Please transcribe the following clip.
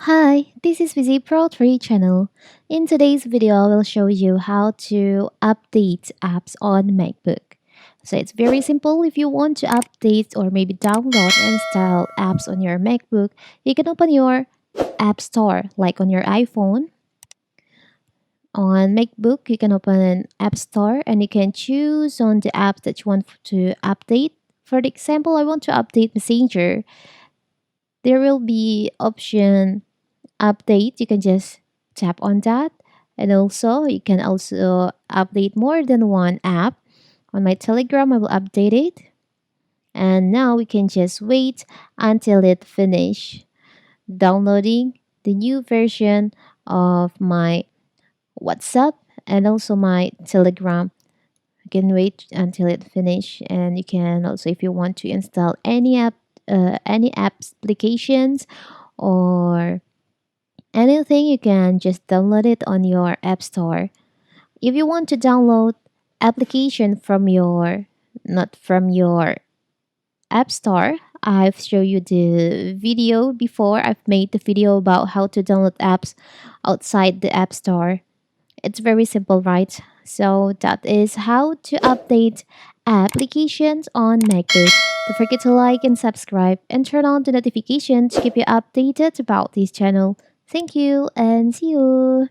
Hi, this is Vizi Pro 3 channel. In today's video, I will show you how to update apps on MacBook. So it's very simple. If you want to update or maybe download and install apps on your MacBook, you can open your App Store like on your iPhone. On MacBook, you can open an App Store and you can choose on the apps that you want to update. For example, I want to update Messenger. There will be option update. You can just tap on that, and also you can also update more than one app. On my Telegram, I will update it, and now we can just wait until it finish downloading the new version of my WhatsApp and also my Telegram. You can wait until it finish, and you can also, if you want to install any applications or anything, you can just download it on your app store. If you want to download application from your not from your app store, I've shown you the video before. I've made the video about how to download apps outside the app store. It's very simple, right? So that is how to update applications on MacBook. Don't forget to like and subscribe and turn on the notification to keep you updated about this channel. Thank you and see you.